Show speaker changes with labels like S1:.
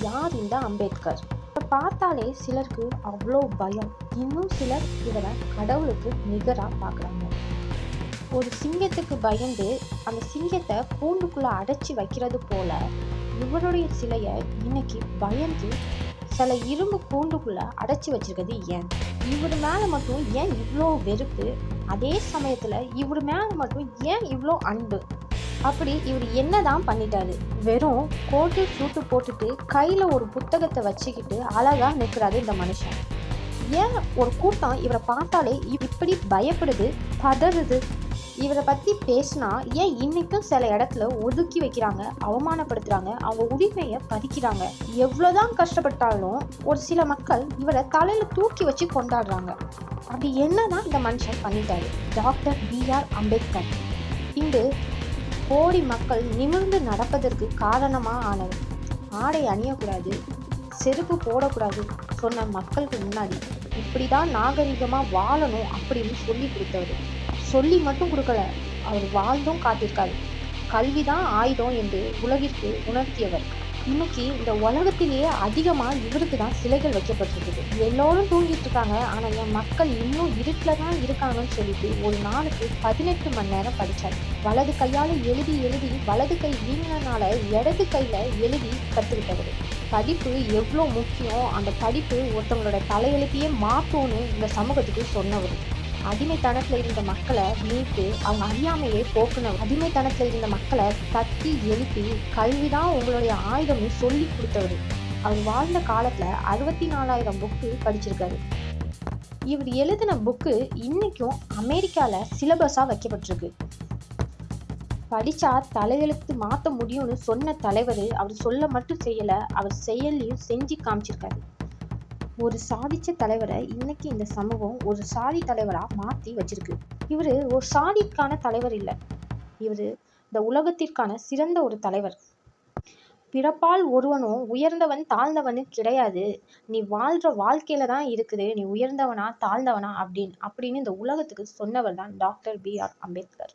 S1: யார் இந்த அம்பேத்கர்? இவரை பார்த்தாலே சிலருக்கு அவ்வளோ பயம். இன்னும் சிலர் இவரை கடவுளுக்கு நிகராக பார்க்குறாங்க. ஒரு சிங்கத்துக்கு பயந்து அந்த சிங்கத்தை கூண்டுக்குள்ளே அடைச்சி வைக்கிறது போல இவருடைய சிலையை இன்னைக்கு பயந்து சில இரும்பு கூண்டுக்குள்ளே அடைச்சி வச்சிருக்கிறது ஏன்? இவர் மேலே மட்டும் ஏன் இவ்வளோ வெறுப்பு? அதே சமயத்தில் இவர் மேலே மட்டும் ஏன் இவ்வளோ அன்பு? அப்படி இவர் என்னதான் பண்ணிட்டாரு? வெறும் கோட்டு சூட்டு போட்டுட்டு கையில் ஒரு புத்தகத்தை வச்சுக்கிட்டு அழகா நிற்கிறாரு இந்த மனுஷன். ஏன் ஒரு கூட்டம் இவரை பார்த்தாலே இப்படி பயப்படுது, பதறுது? இவரை பற்றி பேசினா ஏன் இன்னைக்கும் சில இடத்துல ஒதுக்கி வைக்கிறாங்க, அவமானப்படுத்துகிறாங்க, அவங்க உரிமையை பறிக்கிறாங்க? எவ்வளோதான் கஷ்டப்பட்டாலும் ஒரு சில மக்கள் இவரை தலையில் தூக்கி வச்சு கொண்டாடுறாங்க. அப்படி என்னதான் இந்த மனுஷன் பண்ணிட்டாரு? Doctor B.R. அம்பேத்கர் இன்று கோடி மக்கள் நிமிர்ந்து நடப்பதற்கு காரணமாக ஆனவர். ஆடை அணியக்கூடாது, செருப்பு போடக்கூடாது சொன்ன மக்களுக்கு முன்னாடி இப்படி தான் நாகரிகமாக வாழணும் அப்படின்னு சொல்லி கொடுத்தவர். சொல்லி மட்டும் கொடுக்கல, அவர் வாழ்ந்தும் காட்டியிருக்காரு. கல்விதான் ஆயுதம் என்று உலகிற்கு உணர்த்தியவர். இன்னைக்கு இந்த உலகத்திலேயே அதிகமாக இவருக்கு தான் சிலைகள் வைக்கப்பட்டிருக்குது. எல்லோரும் தூங்கிட்டு இருக்காங்க, ஆனால் என் மக்கள் இன்னும் இருட்டில் தான் இருக்காங்கன்னு சொல்லிட்டு ஒரு நாளுக்கு 18 மணி நேரம் படித்தார். வலது கையால் எழுதி எழுதி வலது கை வீங்கினால இடது கையில் எழுதி கற்றுக்கிட்டவர். படிப்பு எவ்வளோ முக்கியம், அந்த படிப்பு ஒருத்தவங்களோட தலையெழுத்தையே மாற்றணும்னு இந்த சமூகத்துக்கு சொன்னவர். அடிமைத்தனத்தில் இருந்த மக்களை மீட்டு அவங்க அறியாமையை போக்குனவர். அடிமைத்தனத்தில் இருந்த மக்களை தட்டி எழுப்பி கல்விதான் உங்களுடைய ஆயுதம்னு சொல்லி கொடுத்தவர். அவர் வாழ்ந்த காலத்தில் 64,000 புக்கு படிச்சிருக்காரு. இவர் எழுதின புக்கு இன்னைக்கும் அமெரிக்காவில் சிலபஸாக வைக்கப்பட்டிருக்கு. படித்தா தலையெழுத்து மாற்ற முடியும்னு சொன்ன தலைவர் அவர் சொல்ல மட்டும் செய்யலை, அவர் செயலையும் செஞ்சு காமிச்சிருக்காரு. ஒரு சாதிச்ச தலைவரை இன்னைக்கு இந்த சமூகம் ஒரு சாதி தலைவராக மாற்றி வச்சிருக்கு. இவர் ஒரு சாதிக்கான தலைவர் இல்லை, இவர் இந்த உலகத்திற்கான சிறந்த ஒரு தலைவர். பிறப்பால் ஒருவனும் உயர்ந்தவன் தாழ்ந்தவனு கிடையாது, நீ வாழ்கிற வாழ்க்கையில தான் இருக்குது நீ உயர்ந்தவனா தாழ்ந்தவனா அப்படின்னு இந்த உலகத்துக்கு சொன்னவர் தான் டாக்டர் B.R. அம்பேத்கர்.